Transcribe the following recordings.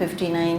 59।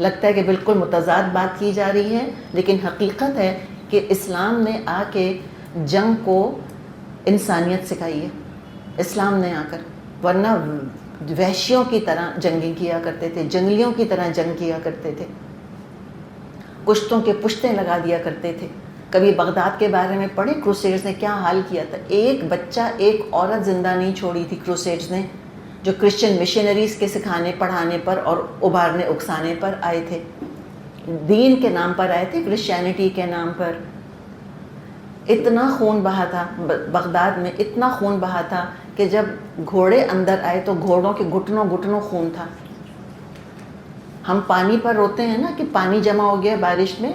لگتا ہے کہ بالکل متضاد بات کی جا رہی ہے، لیکن حقیقت ہے کہ اسلام نے آ کے جنگ کو انسانیت سکھائی ہے. اسلام نے آ کر، ورنہ وحشیوں کی طرح جنگیں کیا کرتے تھے، جنگلیوں کی طرح جنگ کیا کرتے تھے، کشتوں کے پشتیں لگا دیا کرتے تھے. کبھی بغداد کے بارے میں پڑھے کروسیڈز نے کیا حال کیا تھا. ایک بچہ ایک عورت زندہ نہیں چھوڑی تھی کروسیڈز نے، جو کرسچن مشنریز کے سکھانے پڑھانے پر اور ابھارنے اکسانے پر آئے تھے، دین کے نام پر آئے تھے، کرسچینٹی کے نام پر. اتنا خون بہا تھا بغداد میں، اتنا خون بہا تھا کہ جب گھوڑے اندر آئے تو گھوڑوں کے گھٹنوں گھٹنوں خون تھا. ہم پانی پر روتے ہیں نا کہ پانی جمع ہو گیا بارش میں،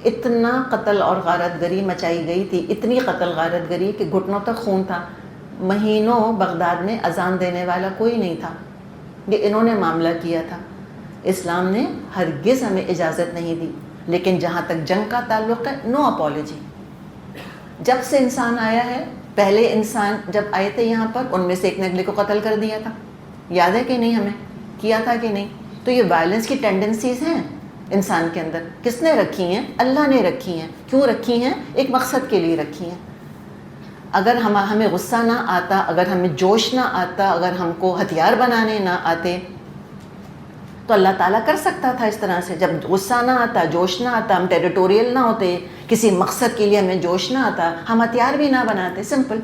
اتنا قتل اور غارت گری مچائی گئی تھی، اتنی قتل غارت گری کہ گھٹنوں تک خون تھا. مہینوں بغداد میں اذان دینے والا کوئی نہیں تھا. یہ انہوں نے معاملہ کیا تھا. اسلام نے ہرگز ہمیں اجازت نہیں دی. لیکن جہاں تک جنگ کا تعلق ہے، نو اپالوجی. جب سے انسان آیا ہے، پہلے انسان جب آئے تھے یہاں پر، ان میں سے ایک نے اگلے کو قتل کر دیا تھا. یاد ہے کہ نہیں؟ ہمیں کیا تھا کہ نہیں؟ تو یہ وائلنس کی ٹینڈنسیز ہیں انسان کے اندر. کس نے رکھی ہیں؟ اللہ نے رکھی ہیں. کیوں رکھی ہیں؟ ایک مقصد کے لیے رکھی ہیں. اگر ہمیں غصہ نہ آتا، اگر ہمیں جوش نہ آتا، اگر ہم کو ہتھیار بنانے نہ آتے، تو اللہ تعالیٰ کر سکتا تھا اس طرح سے. جب غصہ نہ آتا، جوش نہ آتا، ہم ٹیریٹوریل نہ ہوتے، کسی مقصد کے لیے ہمیں جوش نہ آتا، ہم ہتھیار بھی نہ بناتے. سمپل.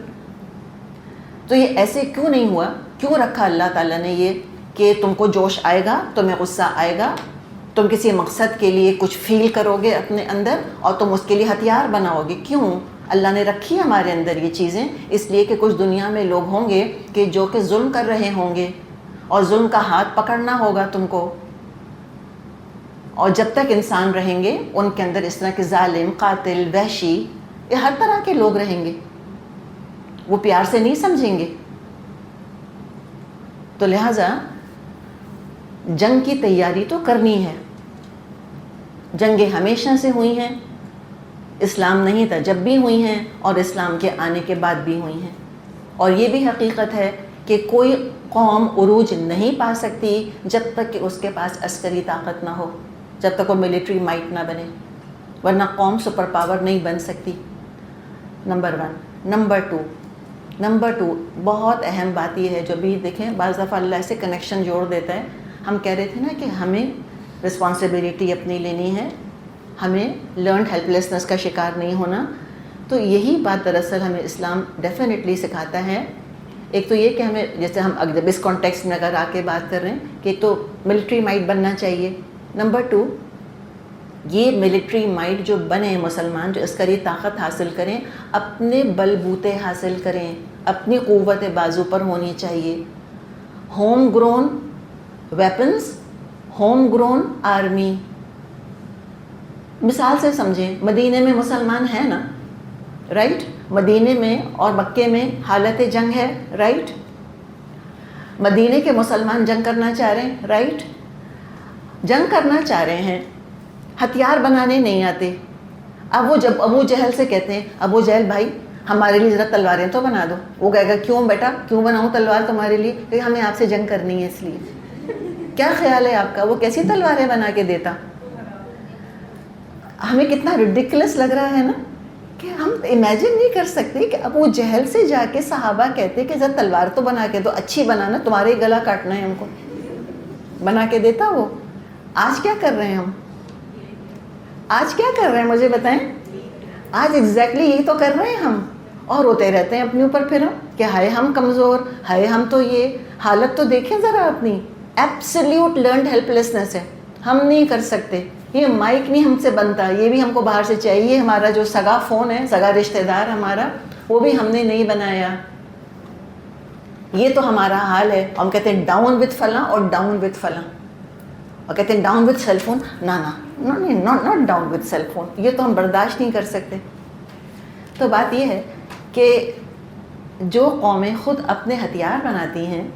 تو یہ ایسے کیوں نہیں ہوا؟ کیوں رکھا اللہ تعالیٰ نے یہ کہ تم کو جوش آئے گا، تمہیں غصہ آئے گا، تم کسی مقصد کے لیے کچھ فیل کرو گے اپنے اندر اور تم اس کے لیے ہتھیار بناؤ گے. کیوں اللہ نے رکھی ہمارے اندر یہ چیزیں؟ اس لیے کہ کچھ دنیا میں لوگ ہوں گے کہ جو کہ ظلم کر رہے ہوں گے، اور ظلم کا ہاتھ پکڑنا ہوگا تم کو. اور جب تک انسان رہیں گے ان کے اندر اس طرح کے ظالم، قاتل، وحشی، یہ ہر طرح کے لوگ رہیں گے. وہ پیار سے نہیں سمجھیں گے. تو لہٰذا جنگ کی تیاری تو کرنی ہے. جنگیں ہمیشہ سے ہوئی ہیں، اسلام نہیں تھا جب بھی ہوئی ہیں، اور اسلام کے آنے کے بعد بھی ہوئی ہیں. اور یہ بھی حقیقت ہے کہ کوئی قوم عروج نہیں پا سکتی جب تک کہ اس کے پاس عسکری طاقت نہ ہو، جب تک وہ ملٹری مائٹ نہ بنے، ورنہ قوم سپر پاور نہیں بن سکتی. نمبر 1. نمبر 2 بہت اہم بات یہ ہے، جو بھی دیکھیں بعض دفعہ اللہ سے کنیکشن جوڑ دیتا ہے. ہم کہہ رہے تھے نا کہ ہمیں رسپانسبلٹی اپنی لینی ہے، ہمیں لرنڈ ہیلپ لیسنس کا شکار نہیں ہونا. تو یہی بات دراصل ہمیں اسلام ڈیفینیٹلی سکھاتا ہے. ایک تو یہ کہ ہمیں، جیسے ہم جب اس کانٹیکسٹ میں اگر آ کے بات کر رہے ہیں کہ ایک تو ملٹری مائٹ بننا چاہیے. نمبر 2 یہ ملٹری مائٹ جو بنے مسلمان، جو عسکری طاقت حاصل کریں، اپنے بل بوتے حاصل کریں، اپنی قوت بازو پر ہونی چاہیے. Home grown weapons, home grown army. مثال سے سمجھیں، مدینے میں مسلمان ہیں نا، رائٹ؟ مدینے میں اور مکے میں حالت جنگ ہے، رائٹ؟ مدینے کے مسلمان جنگ کرنا چاہ رہے ہیں، رائٹ؟ جنگ کرنا چاہ رہے ہیں، ہتھیار بنانے نہیں آتے. اب وہ جب ابو جہل سے کہتے ہیں، ابو جہل بھائی ہمارے لیے ذرا تلواریں تو بنا دو، وہ کہے گا کیوں بیٹا، کیوں بناؤں تلوار تمہارے لیے؟ کہ ہمیں آپ سے جنگ کرنی ہے اس لیے. کیا خیال ہے آپ کا، وہ کیسی تلواریں بنا کے دیتا؟ ہمیں کتنا ریڈیکولس لگ رہا ہے نا، کہ ہم امیجن نہیں کر سکتے کہ ابو جہل سے جا کے صحابہ کہتے کہ ذرا تلوار تو بنا کے دو، اچھی بنانا، تمہارے گلا کاٹنا ہے ہم کو. بنا کے دیتا وہ. آج کیا کر رہے ہیں ہم؟ آج کیا کر رہے ہیں مجھے بتائیں؟ آج ایگزیکٹلی یہی تو کر رہے ہیں ہم، اور روتے رہتے ہیں اپنے اوپر پھر ہم کہ ہائے ہم کمزور، ہائے ہم تو یہ. حالت تو دیکھیں ذرا اپنی. ایبسلیوٹ لرنڈ ہیلپ لیسنس ہے. ہم نہیں کر سکتے. یہ مائک نہیں ہم سے بنتا، یہ بھی ہم کو باہر سے چاہیے. ہمارا جو سگا فون ہے، سگا رشتہ دار ہمارا، وہ بھی ہم نے نہیں بنایا. یہ تو ہمارا حال ہے. ہم کہتے ہیں ڈاؤن وتھ فلاں اور ڈاؤن وتھ فلاں، اور کہتے ہیں down with cell phone. Not down with cell phone. یہ تو ہم برداشت نہیں کر سکتے. تو بات یہ ہے کہ جو قومیں خود اپنے ہتھیار بناتی ہیں،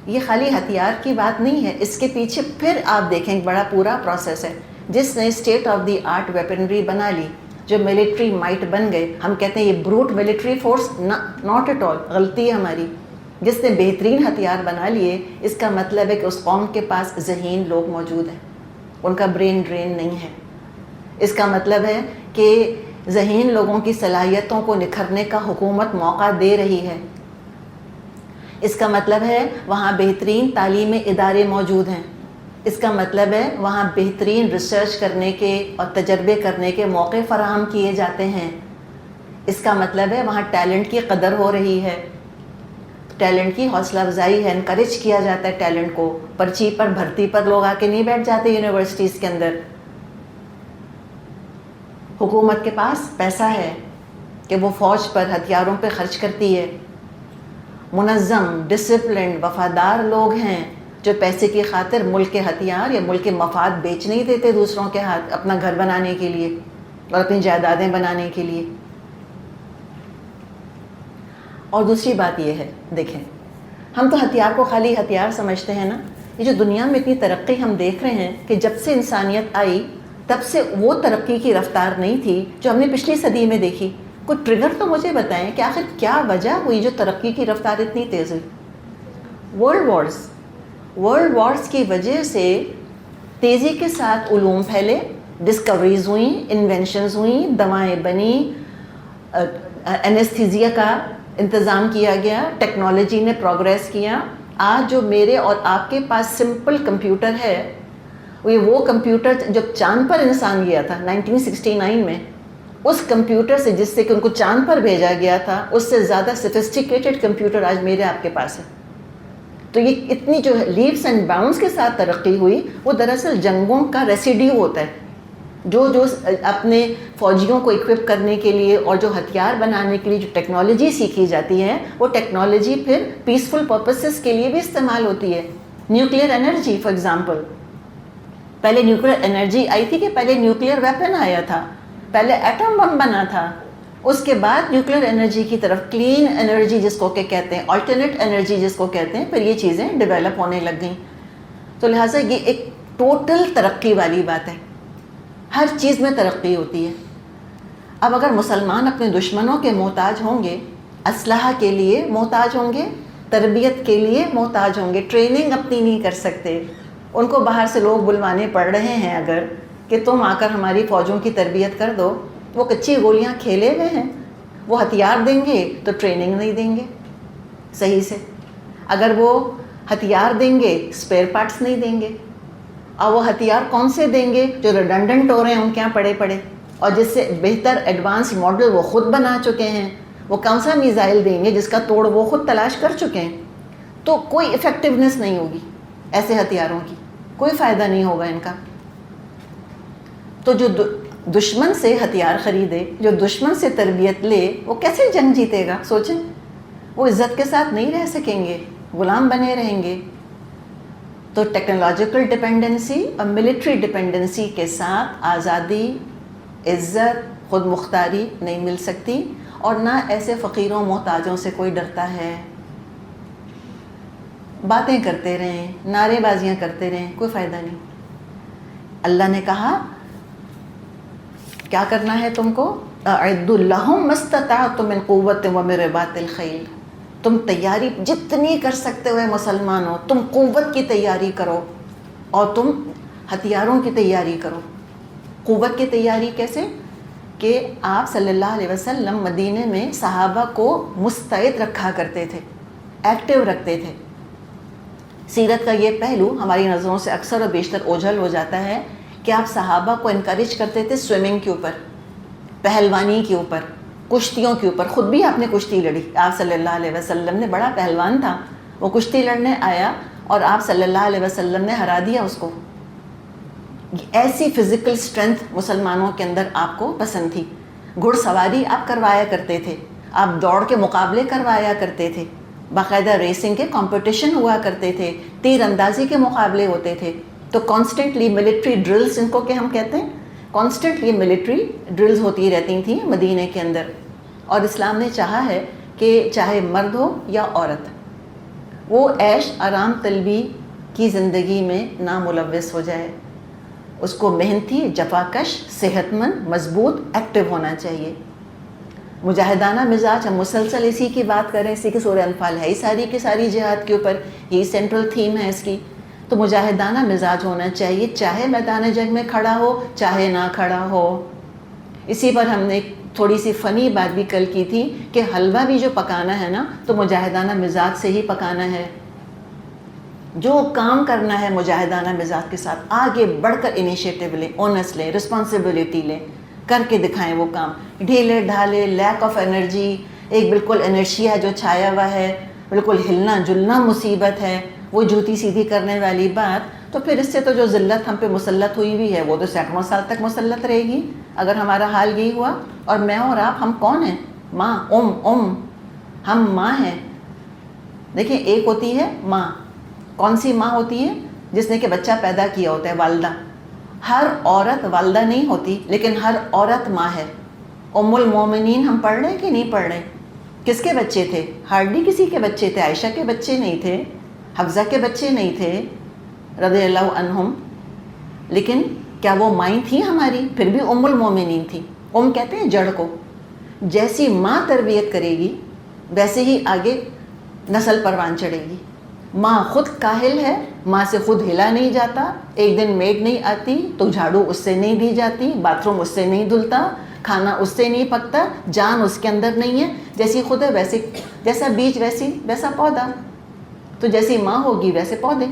یہ خالی ہتھیار کی بات نہیں ہے، اس کے پیچھے پھر آپ دیکھیں ایک بڑا پورا پروسیس ہے. جس نے state of the art weaponry بنا لی، جو ملٹری مائٹ بن گئے، ہم کہتے ہیں یہ brute military force, not at all. غلطی ہے ہماری. جس نے بہترین ہتھیار بنا لیے، اس کا مطلب ہے کہ اس قوم کے پاس ذہین لوگ موجود ہیں، ان کا برین ڈرین نہیں ہے۔ اس کا مطلب ہے کہ ذہین لوگوں کی صلاحیتوں کو نکھرنے کا حکومت موقع دے رہی ہے۔ اس کا مطلب ہے وہاں بہترین تعلیمی ادارے موجود ہیں۔ اس کا مطلب ہے وہاں بہترین ریسرچ کرنے کے اور تجربے کرنے کے موقع فراہم کیے جاتے ہیں۔ اس کا مطلب ہے وہاں ٹیلنٹ کی قدر ہو رہی ہے، ٹیلنٹ کی حوصلہ افزائی ہے، انکریج کیا جاتا ہے ٹیلنٹ کو۔ پرچی پر بھرتی پر لوگ آ کے نہیں بیٹھ جاتے یونیورسٹیز کے اندر۔ حکومت کے پاس پیسہ ہے کہ وہ فوج پر، ہتھیاروں پہ خرچ کرتی ہے۔ منظم، ڈسپلنڈ، وفادار لوگ ہیں جو پیسے کی خاطر ملک کے ہتھیار یا ملک کے مفاد بیچ نہیں دیتے دوسروں کے ہاتھ، اپنا گھر بنانے کے لیے اور اپنی جائیدادیں بنانے کے لیے۔ اور دوسری بات یہ ہے، دیکھیں ہم تو ہتھیار کو خالی ہتھیار سمجھتے ہیں نا۔ یہ جو دنیا میں اتنی ترقی ہم دیکھ رہے ہیں کہ جب سے انسانیت آئی تب سے وہ ترقی کی رفتار نہیں تھی جو ہم نے پچھلی صدی میں دیکھی۔ کوئی ٹریگر تو مجھے بتائیں کہ آخر کیا وجہ ہوئی جو ترقی کی رفتار اتنی تیز ہوئی؟ ورلڈ وارز کی وجہ سے تیزی کے ساتھ علوم پھیلے، ڈسکوریز ہوئیں، انوینشنز ہوئیں، دوائیں بنی، اینستھیزیا کا انتظام کیا گیا، ٹیکنالوجی نے پروگریس کیا۔ آج جو میرے اور آپ کے پاس سمپل کمپیوٹر ہے، وہ کمپیوٹر جب چاند پر انسان گیا تھا 1969 میں، اس کمپیوٹر سے جس سے کہ ان کو چاند پر بھیجا گیا تھا، اس سے زیادہ سفسٹیکیٹڈ کمپیوٹر آج میرے آپ کے پاس ہے۔ تو یہ اتنی جو لیپس اینڈ باؤنڈس کے ساتھ ترقی ہوئی، وہ دراصل جنگوں کا ریسیڈیو ہوتا ہے۔ جو اپنے فوجیوں کو اکوپ کرنے کے لیے اور جو ہتھیار بنانے کے لیے جو ٹیکنالوجی سیکھی جاتی ہے، وہ ٹیکنالوجی پھر پیسفل پرپسز کے لیے بھی استعمال ہوتی ہے۔ نیوکلیئر انرجی فار ایگزامپل، پہلے نیوکلیئر انرجی آئی تھی کہ پہلے نیوکلیئر ویپن آیا تھا، پہلے ایٹم بم بنا تھا، اس کے بعد نیوکلیئر انرجی کی طرف، کلین انرجی جس کو کہ کہتے ہیں، آلٹرنیٹ انرجی جس کو کہتے ہیں، پھر یہ چیزیں ڈیولپ ہونے لگ گئیں۔ تو لہٰذا یہ ایک ٹوٹل ترقی والی بات ہے، ہر چیز میں ترقی ہوتی ہے۔ اب اگر مسلمان اپنے دشمنوں کے محتاج ہوں گے، اسلحہ کے لیے محتاج ہوں گے، تربیت کے لیے محتاج ہوں گے، ٹریننگ اپنی نہیں کر سکتے، ان کو باہر سے لوگ بلوانے پڑ رہے ہیں اگر کہ تم آ کر ہماری فوجوں کی تربیت کر دو، وہ کچی گولیاں کھیلے ہوئے ہیں، وہ ہتھیار دیں گے تو ٹریننگ نہیں دیں گے صحیح سے، اگر وہ ہتھیار دیں گے اسپیئر پارٹس نہیں دیں گے، اور وہ ہتھیار کون سے دیں گے جو ریڈنڈنٹ ہو رہے ہیں ان کے یہاں پڑے پڑے، اور جس سے بہتر ایڈوانس ماڈل وہ خود بنا چکے ہیں، وہ کون سا میزائل دیں گے جس کا توڑ وہ خود تلاش کر چکے ہیں، تو کوئی افیکٹونیس نہیں ہوگی ایسے ہتھیاروں کی، کوئی فائدہ نہیں ہوگا ان کا۔ تو جو دشمن سے ہتھیار خریدے، جو دشمن سے تربیت لے، وہ کیسے جنگ جیتے گا؟ سوچیں، وہ عزت کے ساتھ نہیں رہ سکیں گے، غلام بنے رہیں گے۔ تو ٹیکنالوجیکل ڈپینڈنسی اور ملٹری ڈپینڈنسی کے ساتھ آزادی، عزت، خود مختاری نہیں مل سکتی، اور نہ ایسے فقیروں محتاجوں سے کوئی ڈرتا ہے۔ باتیں کرتے رہیں، نعرے بازیاں کرتے رہیں، کوئی فائدہ نہیں۔ اللہ نے کہا کیا کرنا ہے تم کو؟ اعدوا لہم ما استطعتم من قوت ومن رباط الخیل، تم تیاری جتنی کر سکتے ہوئے مسلمان ہو، تم قوت کی تیاری کرو اور تم ہتھیاروں کی تیاری کرو۔ قوت کی تیاری کیسے؟ کہ آپ صلی اللہ علیہ وسلم مدینے میں صحابہ کو مستعد رکھا کرتے تھے، ایکٹیو رکھتے تھے۔ سیرت کا یہ پہلو ہماری نظروں سے اکثر و بیشتر اوجھل ہو جاتا ہے کہ آپ صحابہ کو انکریج کرتے تھے سوئمنگ کے اوپر، پہلوانی کے اوپر، کشتیوں کے اوپر۔ خود بھی آپ نے کشتی لڑی، آپ صلی اللہ علیہ وسلم نے، بڑا پہلوان تھا وہ، کشتی لڑنے آیا اور آپ صلی اللہ علیہ وسلم نے ہرا دیا اس کو۔ ایسی فزیکل سٹرینتھ مسلمانوں کے اندر آپ کو پسند تھی۔ گھڑ سواری آپ کروایا کرتے تھے، آپ دوڑ کے مقابلے کروایا کرتے تھے، باقاعدہ ریسنگ کے کمپٹیشن ہوا کرتے تھے، تیر اندازی کے مقابلے ہوتے تھے۔ تو کانسٹنٹلی ملٹری ڈرلز ان کو کہ ہم کہتے ہیں، کانسٹنٹلی ملٹری ڈرلز ہوتی رہتی تھیں مدینے کے اندر۔ اور اسلام نے چاہا ہے کہ چاہے مرد ہو یا عورت، وہ عیش آرام طلبی کی زندگی میں نہ ملوث ہو جائے، اس کو محنتی، جفاکش، صحت مند، مضبوط، ایکٹیو ہونا چاہیے۔ مجاہدانہ مزاج، ہم مسلسل اسی کی بات کریں، اسی کی سورہ انفال ہے ہی ساری کی ساری جہاد کے اوپر، یہی سینٹرل تھیم ہے اس کی. تو مجاہدانہ مزاج ہونا چاہیے، چاہے میدان جنگ میں کھڑا ہو چاہے نہ کھڑا ہو. اسی پر ہم نے ایک تھوڑی سی فنی بات بھی کل کی تھی کہ حلوہ بھی جو پکانا ہے نا تو مجاہدانہ مزاج سے ہی پکانا ہے. جو کام کرنا ہے مجاہدانہ مزاج کے ساتھ آگے بڑھ کر انیشیٹو لیں، اونس لیں، رسپانسبلٹی لیں، کر کے دکھائیں وہ کام. ڈھیلے ڈھالے، لیک آف انرجی، ایک بالکل انرشیا جو چھایا ہوا ہے، بالکل ہلنا جلنا مصیبت ہے، وہ جوتی سیدھی کرنے والی بات. تو پھر اس سے تو جو ذلت ہم پہ مسلط ہوئی ہوئی ہے وہ تو سینکڑوں سال تک مسلط رہے گی اگر ہمارا حال یہی ہوا. اور میں اور آپ، ہم کون ہیں؟ ماں، ہم ماں ہیں. دیکھیں، ایک ہوتی ہے ماں. کون سی ماں ہوتی ہے؟ جس نے کہ بچہ پیدا کیا ہوتا ہے، والدہ. ہر عورت والدہ نہیں ہوتی لیکن ہر عورت ماں ہے. ام المومنین ہم پڑھ رہے ہیں کہ نہیں پڑھ رہے؟ کس کے بچے تھے؟ ہارڈلی کسی کے بچے تھے. عائشہ کے بچے نہیں تھے، حفصہ کے بچے نہیں تھے رضی اللہ عنہم. لیکن کیا وہ مائیں تھیں ہماری؟ پھر بھی ام المومنین تھی. کہتے ہیں جڑ کو. جیسی ماں تربیت کرے گی ویسے ہی آگے نسل پروان چڑھے گی. ماں خود کاہل ہے، ماں سے خود ہلا نہیں جاتا. ایک دن میڈ نہیں آتی تو جھاڑو اس سے نہیں دی جاتی، باتھ روم اس سے نہیں دھلتا، کھانا اس سے نہیں پکتا، جان اس کے اندر نہیں ہے. جیسی خود ہے ویسے، جیسا بیج ویسا پودا. تو جیسی ماں ہوگی ویسے پودے.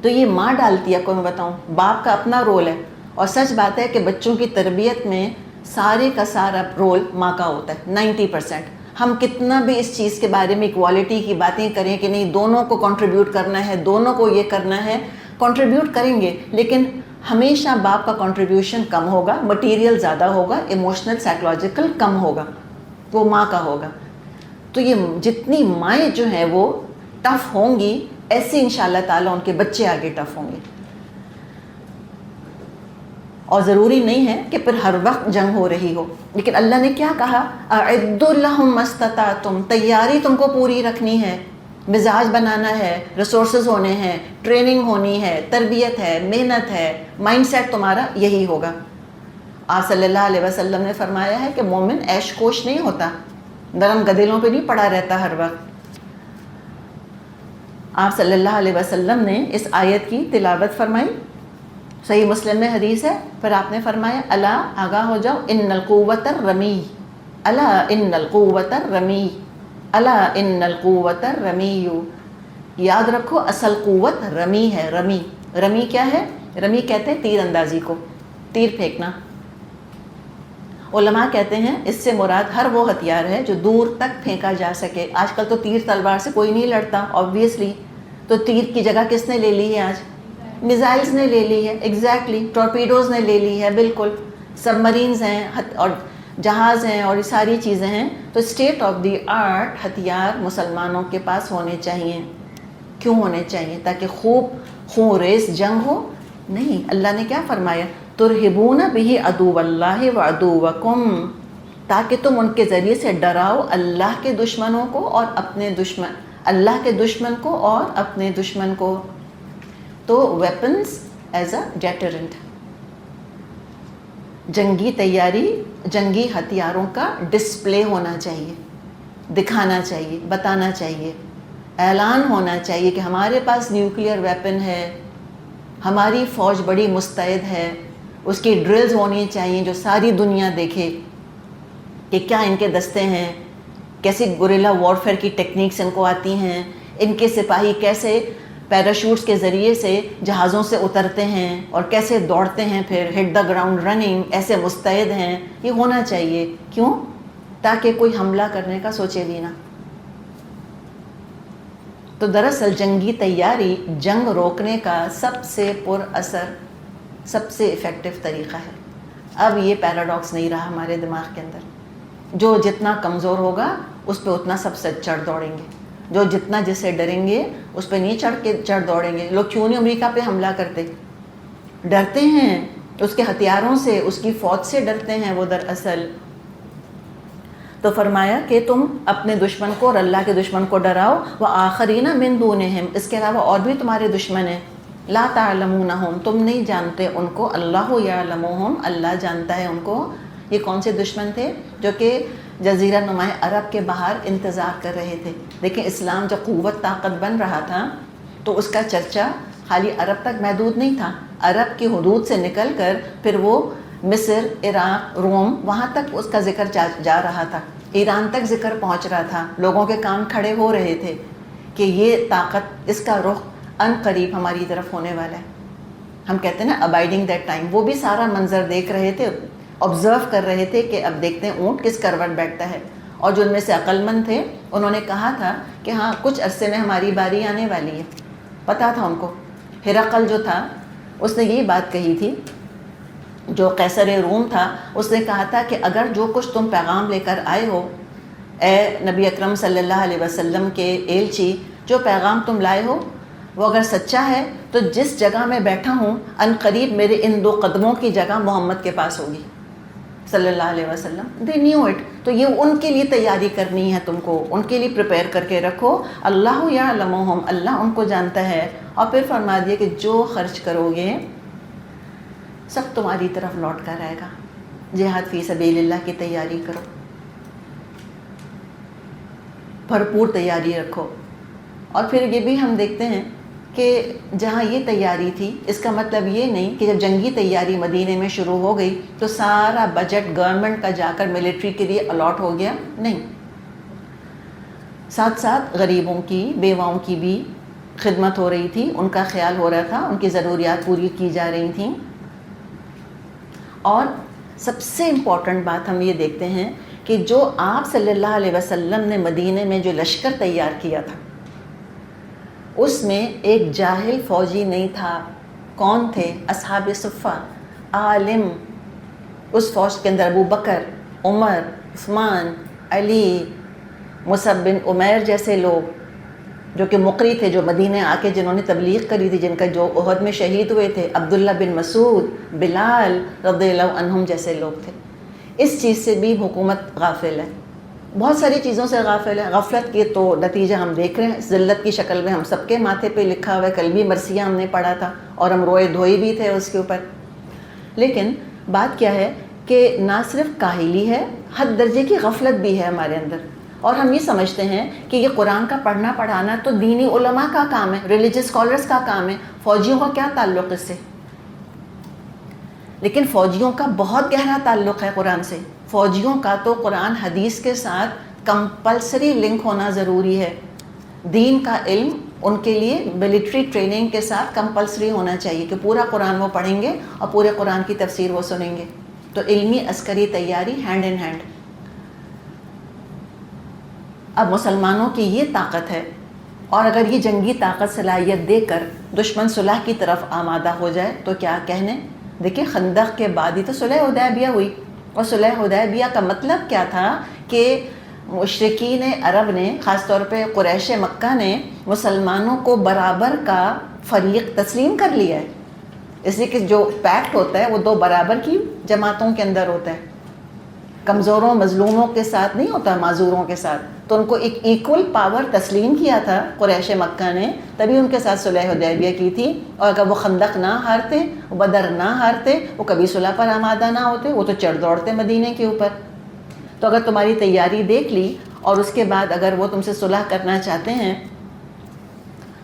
تو یہ ماں ڈالتی ہے. کو میں بتاؤں، باپ کا اپنا رول ہے. اور سچ بات ہے کہ بچوں کی تربیت میں سارے کا سارا رول ماں کا ہوتا ہے، 90%. ہم کتنا بھی اس چیز کے بارے میں ایکوالٹی کی باتیں کریں کہ نہیں دونوں کو کنٹریبیوٹ کرنا ہے، دونوں کو یہ کرنا ہے، کنٹریبیوٹ کریں گے لیکن ہمیشہ باپ کا کنٹریبیوشن کم ہوگا، مٹیریل زیادہ ہوگا، ایموشنل سائیکولوجیکل کم ہوگا، وہ ماں کا ہوگا. تو یہ جتنی مائیں جو ہیں وہ ٹف ہوں گی، ایسے انشاءاللہ تعالیٰ ان کے بچے آگے ٹف ہوں گے. اور ضروری نہیں ہے کہ پھر ہر وقت جنگ ہو رہی ہو، لیکن اللہ نے کیا کہا؟ اعدوا لہم ما استطعتم، تیاری تم کو پوری رکھنی ہے. مزاج بنانا ہے، ریسورسز ہونے ہیں، ٹریننگ ہونی ہے، تربیت ہے، محنت ہے، مائنڈ سیٹ تمہارا یہی ہوگا. آپ صلی اللہ علیہ وسلم نے فرمایا ہے کہ مومن عیش کوش نہیں ہوتا، نرم گدیلوں پہ نہیں پڑا رہتا ہر وقت. آپ صلی اللہ علیہ وسلم نے اس آیت کی تلاوت فرمائی، صحیح مسلم میں حدیث ہے. پھر آپ نے فرمایا الا، آگاہ ہو جاؤ، ان القوت الرمی، الا ان القوت الرمی، الا ان القوت الرمی. یاد رکھو اصل قوت رمی ہے. رمی کیا ہے؟ رمی کہتے ہیں تیر اندازی کو، تیر پھینکنا. علماء کہتے ہیں اس سے مراد ہر وہ ہتھیار ہے جو دور تک پھینکا جا سکے. آج کل تو تیر تلوار سے کوئی نہیں لڑتا آبویسلی، تو تیر کی جگہ کس نے لے لی ہے آج؟ میزائلز نے لے لی ہے. ایگزیکٹلی، ٹورپیڈوز نے لے لی ہے. بالکل، سب مرینز ہیں اور جہاز ہیں اور یہ ساری چیزیں ہیں. تو اسٹیٹ آف دی آرٹ ہتھیار مسلمانوں کے پاس ہونے چاہیے. کیوں ہونے چاہیے؟ تاکہ خوب خون ریز جنگ ہو. نہیں، اللہ نے کیا فرمایا؟ ترہبون بہ عدو اللہ و عدوکم، تاکہ تم ان کے ذریعے سے ڈراؤ اللہ کے دشمنوں کو اور اپنے دشمن، اللہ کے دشمن کو اور اپنے دشمن کو. تو ویپنز ایز اے ڈیٹرنٹ، جنگی تیاری، جنگی ہتھیاروں کا ڈسپلے ہونا چاہیے، دکھانا چاہیے، بتانا چاہیے، اعلان ہونا چاہیے کہ ہمارے پاس نیوکلیئر ویپن ہے، ہماری فوج بڑی مستعد ہے. اس کی ڈرلز ہونی چاہیے جو ساری دنیا دیکھے کہ کیا ان کے دستے ہیں، کیسی گوریلا وارفیئر کی ٹیکنیکس ان کو آتی ہیں، ان کے سپاہی کیسے پیراشوٹس کے ذریعے سے جہازوں سے اترتے ہیں اور کیسے دوڑتے ہیں، پھر ہٹ دا گراؤنڈ رننگ، ایسے مستعد ہیں. یہ ہونا چاہیے. کیوں؟ تاکہ کوئی حملہ کرنے کا سوچے بھی نہ. تو دراصل جنگی تیاری جنگ روکنے کا سب سے پر اثر، سب سے ایفیکٹو طریقہ ہے. اب یہ پیراڈاکس نہیں رہا ہمارے دماغ کے اندر. جو جتنا کمزور ہوگا اس پہ اتنا سب سے چڑھ دوڑیں گے، جو جتنا جس سے ڈریں گے اس پہ نہیں چڑھ دوڑیں گے. لوگ کیوں نہیں امریکہ پہ حملہ کرتے؟ ڈرتے ہیں اس کے ہتھیاروں سے، اس کی فوج سے ڈرتے ہیں وہ دراصل. تو فرمایا کہ تم اپنے دشمن کو اور اللہ کے دشمن کو ڈراؤ. وآخرین من دونہم، اس کے علاوہ اور بھی تمہارے دشمن ہیں. لا تعلمونہم، تم نہیں جانتے ان کو. اللہ یعلمہم، اللہ جانتا ہے ان کو. یہ کون سے دشمن تھے؟ جو کہ جزیرہ نما عرب کے باہر انتظار کر رہے تھے. لیکن اسلام جب قوت طاقت بن رہا تھا تو اس کا چرچا خالی عرب تک محدود نہیں تھا. عرب کی حدود سے نکل کر پھر وہ مصر، عراق، روم، وہاں تک اس کا ذکر جا رہا تھا. ایران تک ذکر پہنچ رہا تھا. لوگوں کے کان کھڑے ہو رہے تھے کہ یہ طاقت، اس کا رخ ان قریب ہماری طرف ہونے والا ہے. ہم کہتے ہیں نا ابائڈنگ دیٹ ٹائم. وہ بھی سارا منظر دیکھ رہے تھے، آبزرو کر رہے تھے کہ اب دیکھتے ہیں اونٹ کس کروٹ بیٹھتا ہے. اور جو ان میں سے عقل مند تھے انہوں نے کہا تھا کہ ہاں کچھ عرصے میں ہماری باری آنے والی ہے. پتہ تھا ان کو. ہرقل جو تھا اس نے یہی بات کہی تھی، جو قیصر روم تھا اس نے کہا تھا کہ اگر جو کچھ تم پیغام لے کر آئے ہو اے نبی اکرم صلی اللہ علیہ وسلم کے ایلچی، جو پیغام تم لائے ہو وہ اگر سچا ہے تو جس جگہ میں بیٹھا ہوں ان قریب میرے ان 2 قدموں کی جگہ محمد کے پاس ہوگی صلی اللہ علیہ وسلم. They knew it. تو یہ ان کے لیے تیاری کرنی ہے تم کو، ان کے لیے پریپئر کر کے رکھو. اللہ یعلمہم، اللہ ان کو جانتا ہے. اور پھر فرما دیا کہ جو خرچ کرو گے سب تمہاری طرف لوٹ کر آئے گا. جہاد فی سبیل اللہ کی تیاری کرو، بھرپور تیاری رکھو. اور پھر یہ بھی ہم دیکھتے ہیں کہ جہاں یہ تیاری تھی، اس کا مطلب یہ نہیں کہ جب جنگی تیاری مدینے میں شروع ہو گئی تو سارا بجٹ گورنمنٹ کا جا کر ملٹری کے لیے الاٹ ہو گیا. نہیں، ساتھ ساتھ غریبوں کی، بیواؤں کی بھی خدمت ہو رہی تھی، ان کا خیال ہو رہا تھا، ان کی ضروریات پوری کی جا رہی تھیں. اور سب سے امپورٹنٹ بات ہم یہ دیکھتے ہیں کہ جو آپ صلی اللہ علیہ وسلم نے مدینے میں جو لشکر تیار کیا تھا اس میں ایک جاہل فوجی نہیں تھا. کون تھے؟ اصحاب صفہ، عالم. اس فوج کے اندر ابو بکر، عمر، عثمان، علی، مصعب بن عمیر جیسے لوگ جو کہ مقری تھے، جو مدینے آ کے جنہوں نے تبلیغ کری تھی، جن کا جو احد میں شہید ہوئے تھے، عبداللہ بن مسعود، بلال رضی اللہ عنہم جیسے لوگ تھے. اس چیز سے بھی حکومت غافل ہے، بہت ساری چیزوں سے غافل ہے. غفلت کے تو نتیجہ ہم دیکھ رہے ہیں، ذلت کی شکل میں ہم سب کے ماتھے پہ لکھا ہوا ہے. کل بھی مرثیہ ہم نے پڑھا تھا اور ہم روئے دھوئے بھی تھے اس کے اوپر. لیکن بات کیا ہے کہ نہ صرف کاہلی ہے، حد درجے کی غفلت بھی ہے ہمارے اندر. اور ہم یہ سمجھتے ہیں کہ یہ قرآن کا پڑھنا پڑھانا تو دینی علماء کا کام ہے، ریلیجس اسکالرس کا کام ہے. فوجیوں کا کیا تعلق اس سے؟ لیکن فوجیوں کا بہت گہرا تعلق ہے قرآن سے. فوجیوں کا تو قرآن حدیث کے ساتھ کمپلسری لنک ہونا ضروری ہے. دین کا علم ان کے لیے ملٹری ٹریننگ کے ساتھ کمپلسری ہونا چاہیے کہ پورا قرآن وہ پڑھیں گے اور پورے قرآن کی تفسیر وہ سنیں گے. تو علمی عسکری تیاری ہینڈ ان ہینڈ. اب مسلمانوں کی یہ طاقت ہے، اور اگر یہ جنگی طاقت صلاحیت دے کر دشمن صلح کی طرف آمادہ ہو جائے تو کیا کہنے. دیکھیں خندق کے بعد ہی تو صلح حدیبیہ ہوئی، اور صلح حدیبیہ کا مطلب کیا تھا کہ مشرکین عرب نے، خاص طور پہ قریش مکہ نے مسلمانوں کو برابر کا فریق تسلیم کر لیا ہے. اس لیے کہ جو پیکٹ ہوتا ہے وہ 2 برابر کی جماعتوں کے اندر ہوتا ہے، کمزوروں مظلوموں کے ساتھ نہیں ہوتا، معذوروں کے ساتھ. تو ان کو ایک ایکول پاور تسلیم کیا تھا قریش مکہ نے، تبھی ان کے ساتھ صلح حدیبیہ کی تھی. اور اگر وہ خندق نہ ہارتے، وہ بدر نہ ہارتے، وہ کبھی صلح پر آمادہ نہ ہوتے، وہ تو چڑھ دوڑتے مدینے کے اوپر. تو اگر تمہاری تیاری دیکھ لی اور اس کے بعد اگر وہ تم سے صلح کرنا چاہتے ہیں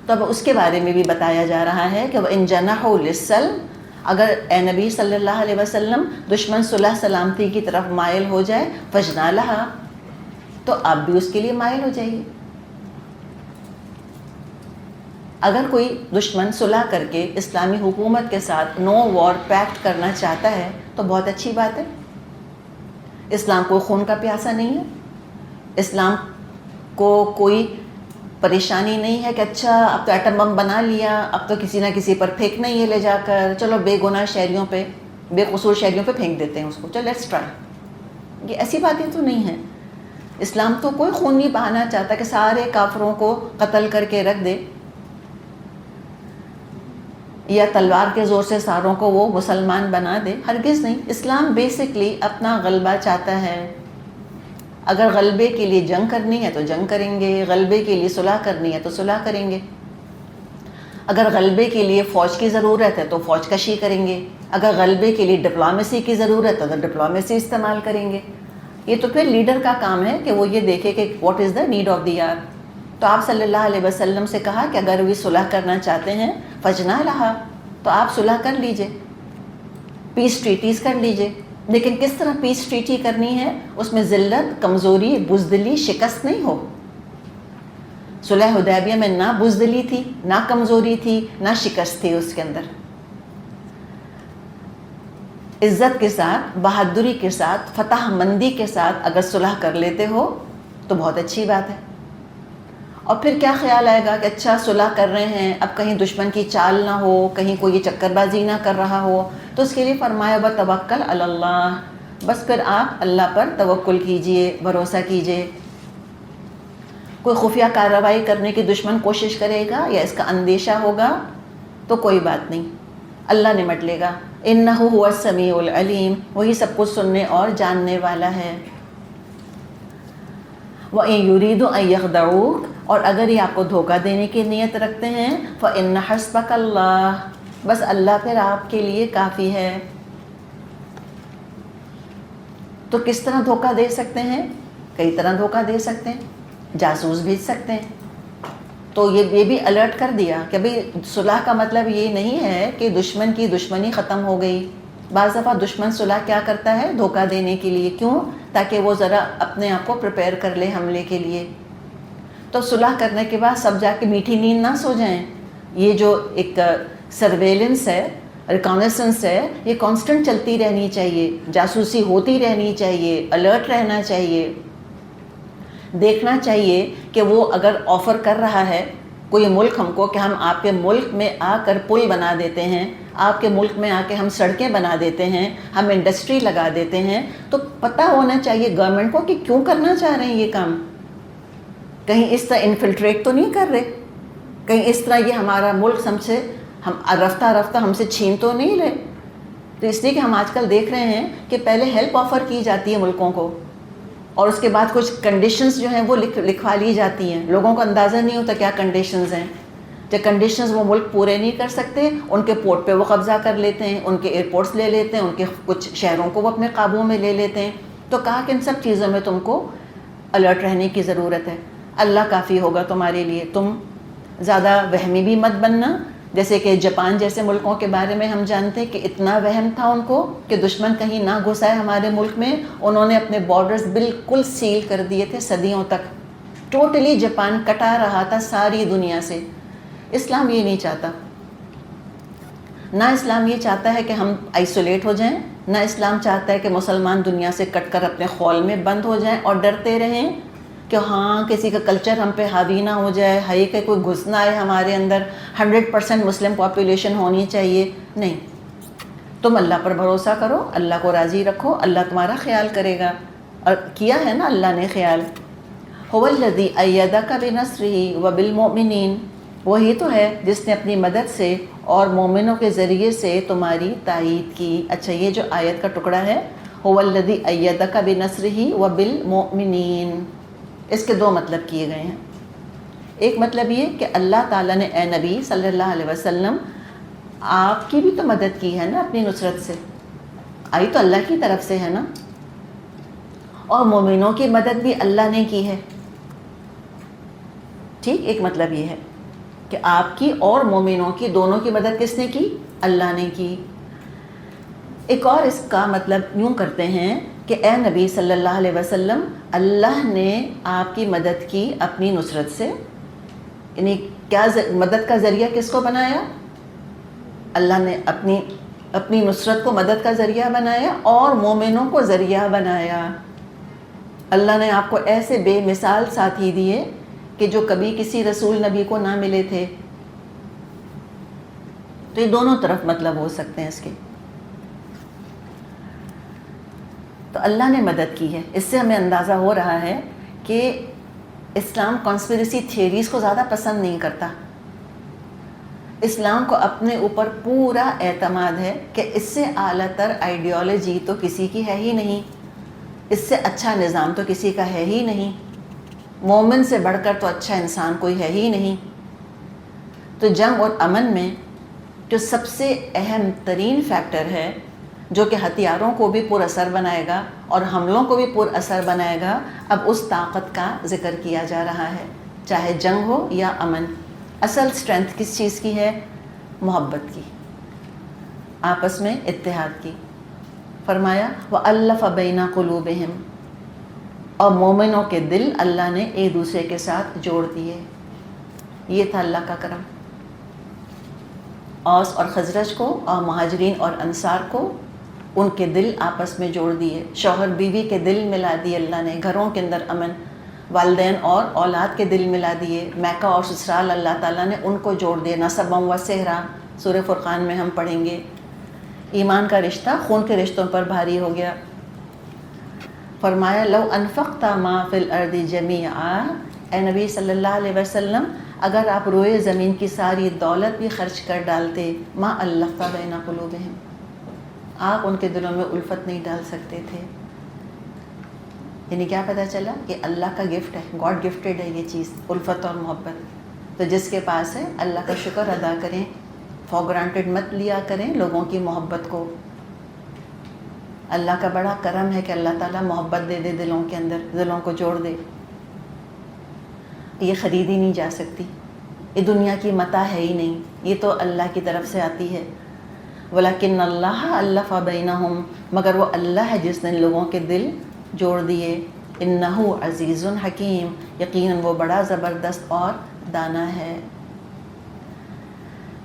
تو اب اس کے بارے میں بھی بتایا جا رہا ہے کہ وَإِن جَنَحُوا لِلسَّلْمِ، اگر اے نبی صلی اللہ علیہ وسلم دشمن صلح سلامتی کی طرف مائل ہو جائے، فَجْنَا لَهَا، تو آپ بھی اس کے لیے مائل ہو جائیے. اگر کوئی دشمن صلح کر کے اسلامی حکومت کے ساتھ نو وار پیکٹ کرنا چاہتا ہے تو بہت اچھی بات ہے. اسلام کو خون کا پیاسا نہیں ہے. اسلام کو کوئی پریشانی نہیں ہے کہ اچھا اب تو ایٹم بم بنا لیا، اب تو کسی نہ کسی پر پھینکنا ہی ہے لے جا کر، چلو بے گناہ شہریوں پہ، بے قصور شہریوں پہ پھینک دیتے ہیں اس کو، چلو لیٹس ٹرائی. یہ ایسی باتیں تو نہیں ہیں. اسلام تو کوئی خون نہیں بہانا چاہتا کہ سارے کافروں کو قتل کر کے رکھ دے، یا تلوار کے زور سے ساروں کو وہ مسلمان بنا دے. ہرگز نہیں. اسلام بیسکلی اپنا غلبہ چاہتا ہے. اگر غلبے کے لیے جنگ کرنی ہے تو جنگ کریں گے، غلبے کے لیے صلح کرنی ہے تو صلح کریں گے. اگر غلبے کے لیے فوج کی ضرورت ہے تو فوج کشی کریں گے، اگر غلبے کے لیے ڈپلومیسی کی ضرورت ہے تو ڈپلومیسی استعمال کریں گے۔ یہ تو پھر لیڈر کا کام ہے کہ وہ یہ دیکھے کہ what is the need of the hour. تو آپ صلی اللہ علیہ وسلم سے کہا کہ اگر وہ صلح کرنا چاہتے ہیں فجنا لہا، تو آپ صلح کر لیجئے، پیس ٹریٹیز کر لیجئے۔ لیکن کس طرح پیس ٹریٹی کرنی ہے؟ اس میں ذلت، کمزوری، بزدلی، شکست نہیں ہو۔ صلح حدیبیہ میں نہ بزدلی تھی، نہ کمزوری تھی، نہ شکست تھی اس کے اندر۔ عزت کے ساتھ، بہادری کے ساتھ، فتح مندی کے ساتھ اگر صلح کر لیتے ہو تو بہت اچھی بات ہے۔ اور پھر کیا خیال آئے گا کہ اچھا صلح کر رہے ہیں، اب کہیں دشمن کی چال نہ ہو، کہیں کوئی یہ چکر بازی نہ کر رہا ہو، تو اس کے لیے فرمایا وتوکل علی اللہ، بس پھر آپ اللہ پر توکل کیجئے، بھروسہ کیجئے۔ کوئی خفیہ کارروائی کرنے کی دشمن کوشش کرے گا یا اس کا اندیشہ ہوگا تو کوئی بات نہیں، اللہ نمٹ لے گا۔ انہ هو السمیع العلیم، وہی سب کچھ سننے اور جاننے والا ہے۔ وَإِن يُرِيدُوا أَن يَخْدَعُوكَ، اور اگر یہ آپ کو دھوکہ دینے کی نیت رکھتے ہیں فَإِنَّ حَسْبَكَ اللَّهُ، بس اللہ پھر آپ کے لیے کافی ہے۔ تو کس طرح دھوکہ دے سکتے ہیں؟ کئی طرح دھوکہ دے سکتے ہیں، جاسوس بھیج سکتے ہیں۔ تو یہ بھی الرٹ کر دیا کہ بھئی صلح کا مطلب یہ نہیں ہے کہ دشمن کی دشمنی ختم ہو گئی۔ بعض دفعہ دشمن صلح کیا کرتا ہے؟ دھوکہ دینے کے لیے۔ کیوں؟ تاکہ وہ ذرا اپنے آپ کو پریپیئر کر لے حملے کے لیے۔ تو صلح کرنے کے بعد سب جا کے میٹھی نیند نہ سو جائیں۔ یہ جو ایک سرویلنس ہے، ریکانیسنس ہے، یہ کانسٹنٹ چلتی رہنی چاہیے، جاسوسی ہوتی رہنی چاہیے، الرٹ رہنا چاہیے، دیکھنا چاہیے کہ وہ اگر آفر کر رہا ہے کوئی ملک ہم کو کہ ہم آپ کے ملک میں آ کر پل بنا دیتے ہیں، آپ کے ملک میں آ کے ہم سڑکیں بنا دیتے ہیں، ہم انڈسٹری لگا دیتے ہیں، تو پتہ ہونا چاہیے گورنمنٹ کو کہ کیوں کرنا چاہ رہے ہیں یہ کام۔ کہیں اس طرح انفلٹریٹ تو نہیں کر رہے، کہیں اس طرح یہ ہمارا ملک ہم رفتہ رفتہ ہم سے چھین تو نہیں رہے۔ تو اس لیے کہ ہم آج کل دیکھ رہے ہیں کہ پہلے ہیلپ آفر کی جاتی ہے ملکوں کو، اور اس کے بعد کچھ کنڈیشنز جو ہیں وہ لکھوا لی جاتی ہیں۔ لوگوں کو اندازہ نہیں ہوتا کیا کنڈیشنز ہیں۔ جب کنڈیشنز وہ ملک پورے نہیں کر سکتے، ان کے پورٹ پہ وہ قبضہ کر لیتے ہیں، ان کے ایئرپورٹس لے لیتے ہیں، ان کے کچھ شہروں کو وہ اپنے قابو میں لے لیتے ہیں۔ تو کہا کہ ان سب چیزوں میں تم کو الرٹ رہنے کی ضرورت ہے۔ اللہ کافی ہوگا تمہارے لیے، تم زیادہ وہمی بھی مت بننا۔ جیسے کہ جاپان جیسے ملکوں کے بارے میں ہم جانتے ہیں کہ اتنا وہم تھا ان کو کہ دشمن کہیں نہ گھسائے ہمارے ملک میں، انہوں نے اپنے بارڈرز بالکل سیل کر دیے تھے صدیوں تک۔ ٹوٹلی جاپان کٹا رہا تھا ساری دنیا سے۔ اسلام یہ نہیں چاہتا، نہ اسلام یہ چاہتا ہے کہ ہم آئسولیٹ ہو جائیں، نہ اسلام چاہتا ہے کہ مسلمان دنیا سے کٹ کر اپنے خول میں بند ہو جائیں اور ڈرتے رہیں کہ ہاں کسی کا کلچر ہم پہ حاوی نہ ہو جائے، ہے کہ کوئی گھس نہ آئے ہمارے اندر، 100% مسلم پاپولیشن ہونی چاہیے۔ نہیں، تم اللہ پر بھروسہ کرو، اللہ کو راضی رکھو، اللہ تمہارا خیال کرے گا، اور کیا ہے نا اللہ نے خیال۔ هو الذی ایدک بنصرہ وبالمؤمنین، وہی تو ہے جس نے اپنی مدد سے اور مومنوں کے ذریعے سے تمہاری تائید کی۔ اچھا، یہ جو آیت کا ٹکڑا ہے هو الذی ایدک بنصرہ وبالمؤمنین، اس کے دو مطلب کیے گئے ہیں۔ ایک مطلب یہ کہ اللہ تعالیٰ نے اے نبی صلی اللہ علیہ وسلم آپ کی بھی تو مدد کی ہے نا، اپنی نصرت سے آئی تو اللہ کی طرف سے ہے نا، اور مومنوں کی مدد بھی اللہ نے کی ہے۔ ٹھیک، ایک مطلب یہ ہے کہ آپ کی اور مومنوں کی، دونوں کی مدد کس نے کی؟ اللہ نے کی۔ ایک اور اس کا مطلب یوں کرتے ہیں کہ اے نبی صلی اللہ علیہ وسلم، اللہ نے آپ کی مدد کی اپنی نصرت سے، یعنی کیا مدد کا ذریعہ کس کو بنایا؟ اللہ نے اپنی نصرت کو مدد کا ذریعہ بنایا اور مومنوں کو ذریعہ بنایا۔ اللہ نے آپ کو ایسے بے مثال ساتھی دیے کہ جو کبھی کسی رسول نبی کو نہ ملے تھے۔ تو یہ دونوں طرف مطلب ہو سکتے ہیں اس کے۔ تو اللہ نے مدد کی ہے، اس سے ہمیں اندازہ ہو رہا ہے کہ اسلام کانسپیریسی تھیوریز کو زیادہ پسند نہیں کرتا۔ اسلام کو اپنے اوپر پورا اعتماد ہے کہ اس سے اعلیٰ تر آئیڈیالوجی تو کسی کی ہے ہی نہیں، اس سے اچھا نظام تو کسی کا ہے ہی نہیں، مومن سے بڑھ کر تو اچھا انسان کوئی ہے ہی نہیں۔ تو جنگ اور امن میں جو سب سے اہم ترین فیکٹر ہے جو کہ ہتھیاروں کو بھی پر اثر بنائے گا اور حملوں کو بھی پر اثر بنائے گا، اب اس طاقت کا ذکر کیا جا رہا ہے، چاہے جنگ ہو یا امن۔ اصل اسٹرینتھ کس چیز کی ہے؟ محبت کی، آپس میں اتحاد کی۔ فرمایا وَأَلَّفَ بَيْنَ قُلُوبِهِمْ، اور مومنوں کے دل اللہ نے ایک دوسرے کے ساتھ جوڑ دیے۔ یہ تھا اللہ کا کرم۔ اوس اور خزرج کو اور مہاجرین اور انصار کو ان کے دل آپس میں جوڑ دیے، شوہر بیوی کے دل ملا دیے اللہ نے، گھروں کے اندر امن، والدین اور اولاد کے دل ملا دیے، میکہ اور سسرال اللہ تعالیٰ نے ان کو جوڑ دیا، نسبا و صہرا، سورہ فرقان میں ہم پڑھیں گے۔ ایمان کا رشتہ خون کے رشتوں پر بھاری ہو گیا۔ فرمایا لو انفقت ما فی الارض جمیعا، اے نبی صلی اللہ علیہ وسلم اگر آپ روئے زمین کی ساری دولت بھی خرچ کر ڈالتے، ما الفت بین قلوبہم، آپ ان کے دلوں میں الفت نہیں ڈال سکتے تھے۔ یعنی کیا پتہ چلا کہ اللہ کا گفٹ ہے، گاڈ گفٹڈ ہے یہ چیز، الفت اور محبت۔ تو جس کے پاس ہے اللہ کا شکر ادا کریں، فار گرانٹڈ مت لیا کریں لوگوں کی محبت کو۔ اللہ کا بڑا کرم ہے کہ اللہ تعالیٰ محبت دے دے دلوں کے اندر، دلوں کو جوڑ دے۔ یہ خریدی نہیں جا سکتی، یہ دنیا کی متاع ہے ہی نہیں، یہ تو اللہ کی طرف سے آتی ہے۔ وَلَكِنَّ اللَّهَ أَلَّفَ بَيْنَهُمْ، مگر وہ اللہ ہے جس نے لوگوں کے دل جوڑ دیے۔ إِنَّهُ عَزِيزٌ حَكِيمٌ، یقیناً وہ بڑا زبردست اور دانا ہے۔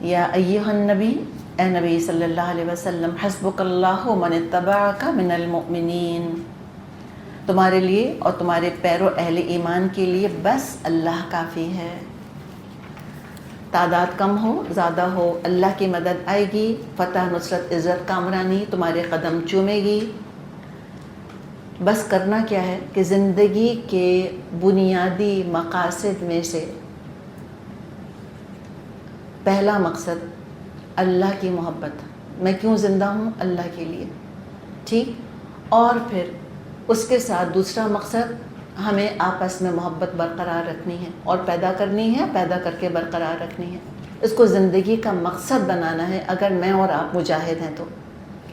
یا ایھا النبی، اے نبی صلی اللہ علیہ وسلم، حسبک اللہ من اتبعک من المؤمنین، تمہارے لیے اور تمہارے پیرو اہل ایمان کے لیے بس اللہ کافی ہے۔ تعداد کم ہو زیادہ ہو، اللہ کی مدد آئے گی، فتح نصرت عزت کامرانی تمہارے قدم چومے گی۔ بس کرنا کیا ہے کہ زندگی کے بنیادی مقاصد میں سے پہلا مقصد اللہ کی محبت، میں کیوں زندہ ہوں؟ اللہ کے لیے، ٹھیک، اور پھر اس کے ساتھ دوسرا مقصد ہمیں آپس میں محبت برقرار رکھنی ہے اور پیدا کرنی ہے، پیدا کر کے برقرار رکھنی ہے، اس کو زندگی کا مقصد بنانا ہے اگر میں اور آپ مجاہد ہیں تو۔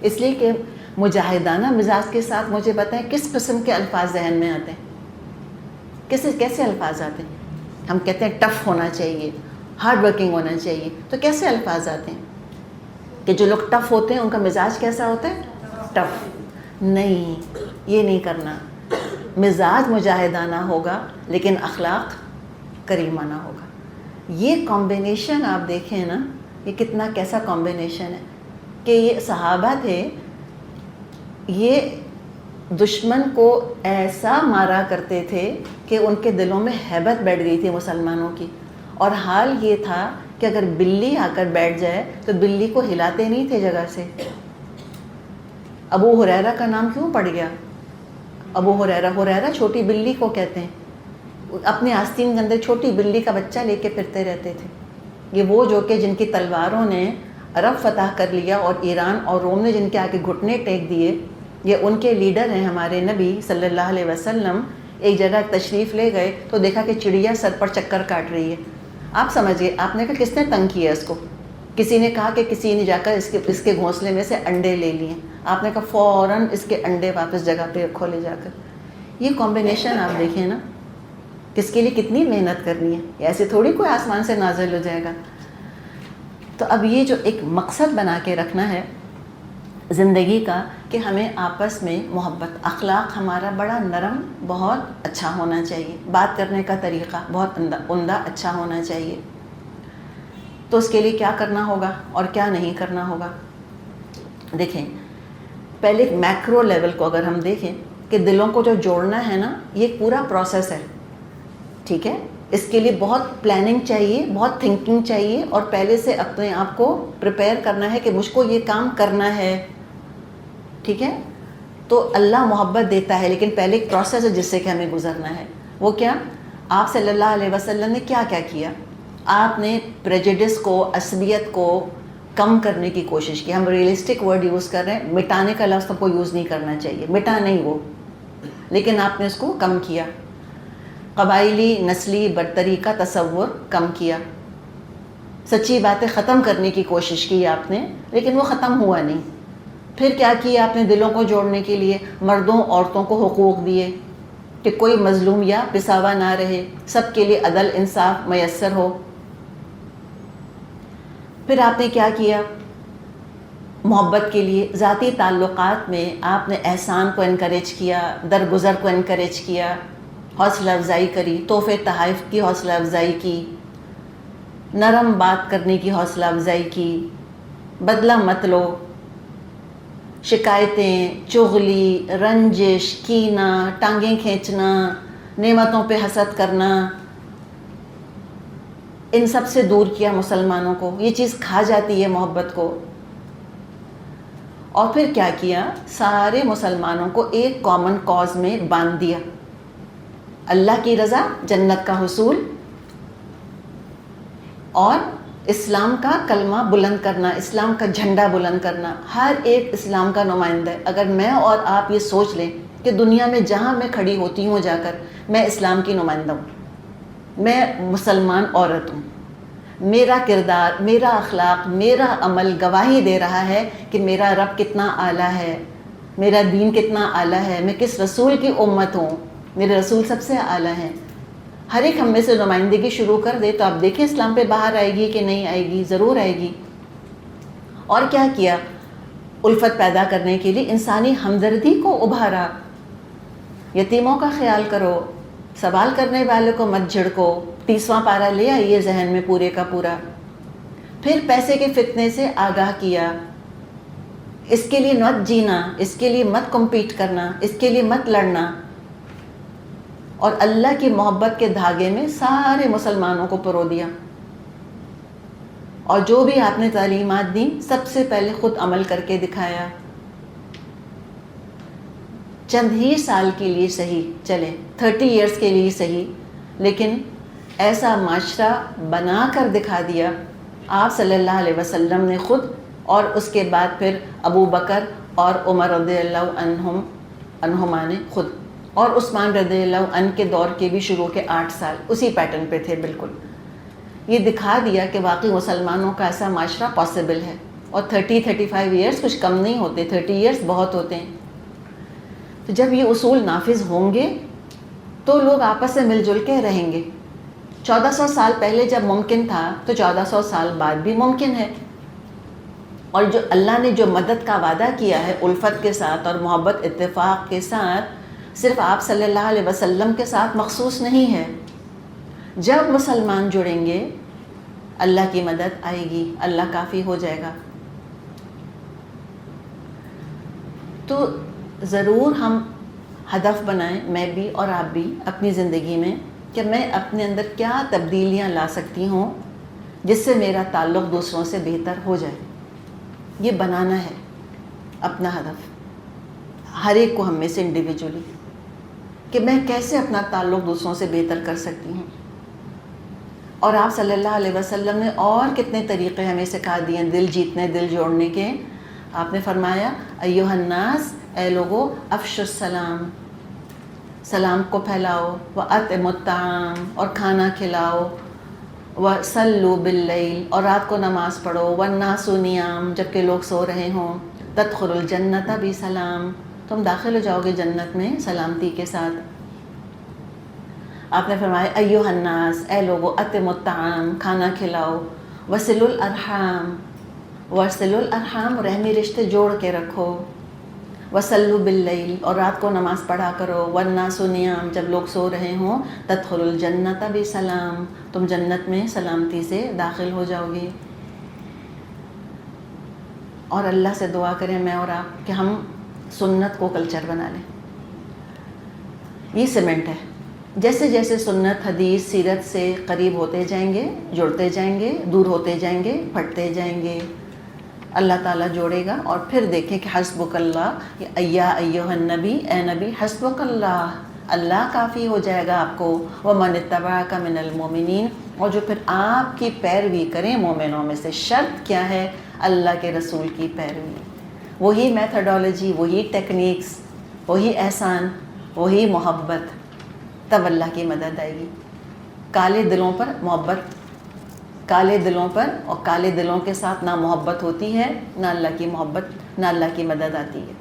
اس لیے کہ مجاہدانہ مزاج کے ساتھ مجھے بتائیں کس قسم کے الفاظ ذہن میں آتے ہیں، کیسے الفاظ آتے ہیں؟ ہم کہتے ہیں ٹف ہونا چاہیے، ہارڈ ورکنگ ہونا چاہیے، تو کیسے الفاظ آتے ہیں کہ جو لوگ ٹف ہوتے ہیں ان کا مزاج کیسا ہوتا ہے؟ ٹف۔ نہیں، یہ نہیں کرنا، مزاج مجاہدانہ ہوگا لیکن اخلاق کریمانہ ہوگا۔ یہ کمبینیشن آپ دیکھیں نا، یہ کتنا کیسا کمبینیشن ہے کہ یہ صحابہ تھے، یہ دشمن کو ایسا مارا کرتے تھے کہ ان کے دلوں میں ہیبت بیٹھ گئی تھی مسلمانوں کی، اور حال یہ تھا کہ اگر بلی آ کر بیٹھ جائے تو بلی کو ہلاتے نہیں تھے جگہ سے۔ ابو ہریرہ کا نام کیوں پڑ گیا؟ ابو ہریرہ چھوٹی بلی کو کہتے ہیں، اپنے آستین کے اندر چھوٹی بلی کا بچہ لے کے پھرتے رہتے تھے۔ یہ وہ جو کہ جن کی تلواروں نے عرب فتح کر لیا اور ایران اور روم نے جن کے آگے گھٹنے ٹیک دیے، یہ ان کے لیڈر ہیں۔ ہمارے نبی صلی اللہ علیہ وسلم ایک جگہ تشریف لے گئے تو دیکھا کہ چڑیا سر پر چکر کاٹ رہی ہے۔ آپ سمجھئے، آپ نے کہا کس نے تنگ کیا اس کو؟ کسی نے کہا کہ کسی نے جا کر اس کے گھونسلے میں سے انڈے لے لیے۔ آپ نے کہا فوراً اس کے انڈے واپس جگہ پہ رکھو لے جا کر۔ یہ کمبینیشن آپ دیکھیں نا، کس کے لیے کتنی محنت کرنی ہے، ایسے تھوڑی کوئی آسمان سے نازل ہو جائے گا۔ تو اب یہ جو ایک مقصد بنا کے رکھنا ہے زندگی کا کہ ہمیں آپس میں محبت، اخلاق ہمارا بڑا نرم، بہت اچھا ہونا چاہیے، بات کرنے کا طریقہ بہت عمدہ اچھا ہونا چاہیے۔ تو اس کے لیے کیا کرنا ہوگا اور کیا نہیں کرنا ہوگا؟ دیکھیں، پہلے ایک میکرو لیول کو اگر ہم دیکھیں کہ دلوں کو جو جوڑنا ہے نا، یہ ایک پورا پروسیس ہے، ٹھیک ہے؟ اس کے لیے بہت پلاننگ چاہیے، بہت تھنکنگ چاہیے، اور پہلے سے اپنے آپ کو پریپیئر کرنا ہے کہ مجھ کو یہ کام کرنا ہے، ٹھیک ہے؟ تو اللہ محبت دیتا ہے لیکن پہلے ایک پروسیس ہے جس سے کہ ہمیں گزرنا ہے۔ وہ کیا؟ آپ صلی اللہ علیہ وسلم نے کیا کیا کیا؟ آپ نے پریجڈس کو، عصبیت کو کم کرنے کی کوشش کی۔ ہم ریئلسٹک ورڈ یوز کر رہے ہیں، مٹانے کا لفظ کو یوز نہیں کرنا چاہیے، مٹا نہیں وہ، لیکن آپ نے اس کو کم کیا۔ قبائلی نسلی برتری کا تصور کم کیا، سچی باتیں ختم کرنے کی کوشش کی آپ نے، لیکن وہ ختم ہوا نہیں۔ پھر کیا کیا آپ نے دلوں کو جوڑنے کے لیے؟ مردوں عورتوں کو حقوق دیے کہ کوئی مظلوم یا پساوا نہ رہے، سب کے لیے عدل انصاف میسر ہو۔ پھر آپ نے کیا کیا؟ محبت کے لیے ذاتی تعلقات میں آپ نے احسان کو انکریج کیا، درگزر کو انکریج کیا، حوصلہ افزائی کری، تحفے تحائف کی حوصلہ افزائی کی، نرم بات کرنے کی حوصلہ افزائی کی، بدلہ مت لو، شکایتیں، چغلی، رنجش، کینہ، ٹانگیں کھینچنا، نعمتوں پہ حسد کرنا، ان سب سے دور کیا مسلمانوں کو۔ یہ چیز کھا جاتی ہے محبت کو۔ اور پھر کیا کیا؟ سارے مسلمانوں کو ایک کامن کاز میں باندھ دیا، اللہ کی رضا، جنت کا حصول، اور اسلام کا کلمہ بلند کرنا، اسلام کا جھنڈا بلند کرنا۔ ہر ایک اسلام کا نمائندہ ہے۔ اگر میں اور آپ یہ سوچ لیں کہ دنیا میں جہاں میں کھڑی ہوتی ہوں جا کر، میں اسلام کی نمائندہ ہوں، میں مسلمان عورت ہوں، میرا کردار، میرا اخلاق، میرا عمل گواہی دے رہا ہے کہ میرا رب کتنا اعلیٰ ہے، میرا دین کتنا اعلیٰ ہے، میں کس رسول کی امت ہوں، میرے رسول سب سے اعلیٰ ہیں۔ ہر ایک ہم میں سے نمائندگی شروع کر دے تو آپ دیکھیں اسلام پہ باہر آئے گی کہ نہیں آئے گی؟ ضرور آئے گی۔ اور کیا کیا؟ الفت پیدا کرنے کے لیے انسانی ہمدردی کو ابھارا، یتیموں کا خیال کرو، سوال کرنے والے کو مت جھڑکو، 30واں پارہ لے آئیے ذہن میں پورے کا پورا۔ پھر پیسے کے فتنے سے آگاہ کیا، اس کے لیے مت جینا، اس کے لیے مت کمپیٹ کرنا، اس کے لیے مت لڑنا، اور اللہ کی محبت کے دھاگے میں سارے مسلمانوں کو پرو دیا۔ اور جو بھی آپ نے تعلیمات دیں سب سے پہلے خود عمل کر کے دکھایا۔ چند ہی سال کے لیے صحیح، چلے 30 ایئرس کے لیے صحیح، لیکن ایسا معاشرہ بنا کر دکھا دیا آپ صلی اللہ علیہ وسلم نے خود، اور اس کے بعد پھر ابو بکر اور عمر رضی اللہ عنہما نے خود، اور عثمان رضی اللہ عنہ کے دور کے بھی شروع کے 8 سال اسی پیٹرن پہ تھے بالکل۔ یہ دکھا دیا کہ واقعی مسلمانوں کا ایسا معاشرہ پاسبل ہے، اور 30-35 ایئرس کچھ کم نہیں ہوتے، 30 ایئرس بہت ہوتے ہیں۔ تو جب یہ اصول نافذ ہوں گے تو لوگ آپس سے مل جل کے رہیں گے۔ 1400 سال پہلے جب ممکن تھا تو 1400 سال بعد بھی ممکن ہے۔ اور جو اللہ نے جو مدد کا وعدہ کیا ہے الفت کے ساتھ اور محبت اتفاق کے ساتھ، صرف آپ صلی اللہ علیہ وسلم کے ساتھ مخصوص نہیں ہے۔ جب مسلمان جڑیں گے اللہ کی مدد آئے گی، اللہ کافی ہو جائے گا۔ تو ضرور ہم ہدف بنائیں، میں بھی اور آپ بھی اپنی زندگی میں، کہ میں اپنے اندر کیا تبدیلیاں لا سکتی ہوں جس سے میرا تعلق دوسروں سے بہتر ہو جائے۔ یہ بنانا ہے اپنا ہدف، ہر ایک کو ہم میں سے انڈیویجولی، کہ میں کیسے اپنا تعلق دوسروں سے بہتر کر سکتی ہوں۔ اور آپ صلی اللہ علیہ وسلم نے اور کتنے طریقے ہمیں سکھا دیے دل جیتنے، دل جوڑنے کے۔ آپ نے فرمایا ایھا الناس، اے لوگو، افشوا السلام، سلام کو پھیلاؤ، وَأَطْعِمُوا الطَّعَامَ، اور کھانا کھلاؤ، وَصَلُّوا بِاللَّيْلِ، اور رات کو نماز پڑھو، وَالنَّاسُ نِیَامٌ، جبکہ لوگ سو رہے ہوں، تَدْخُلُوا الْجَنَّةَ بِسَلَام، تم داخل ہو جاؤ گے جنت میں سلامتی کے ساتھ۔ آپ نے فرمایا ایھا الناس، اے لوگو، اطعموا الطعام، کھانا کھلاؤ، وصلوا الارحام، وصلوا الارحام، رحمی رشتے جوڑ کے رکھو، وصلوا باللیل، اور رات کو نماز پڑھا کرو، والناس نیام، جب لوگ سو رہے ہوں، تدخلوا الجنت بسلام، تم جنت میں سلامتی سے داخل ہو جاؤ گے۔ اور اللہ سے دعا کریں میں اور آپ کہ ہم سنت کو کلچر بنا لیں۔ یہ سیمنٹ ہے، جیسے جیسے سنت، حدیث، سیرت سے قریب ہوتے جائیں گے، جڑتے جائیں گے، دور ہوتے جائیں گے، پھٹتے جائیں گے، اللہ تعالیٰ جوڑے گا۔ اور پھر دیکھیں کہ حسبک اللہ، یا ایھا النبی، اے نبی، حسبک اللہ، اللہ کافی ہو جائے گا آپ کو، ومن اتبعک من المؤمنین، اور جو پھر آپ کی پیروی کریں مومنوں میں سے۔ شرط کیا ہے؟ اللہ کے رسول کی پیروی، وہی میتھڈالوجی، وہی ٹیکنیکس، وہی احسان، وہی محبت، تب اللہ کی مدد آئے گی۔ کالے دلوں پر محبت کالے دلوں پر، اور کالے دلوں کے ساتھ نہ محبت ہوتی ہے، نہ اللہ کی محبت، نہ اللہ کی مدد آتی ہے.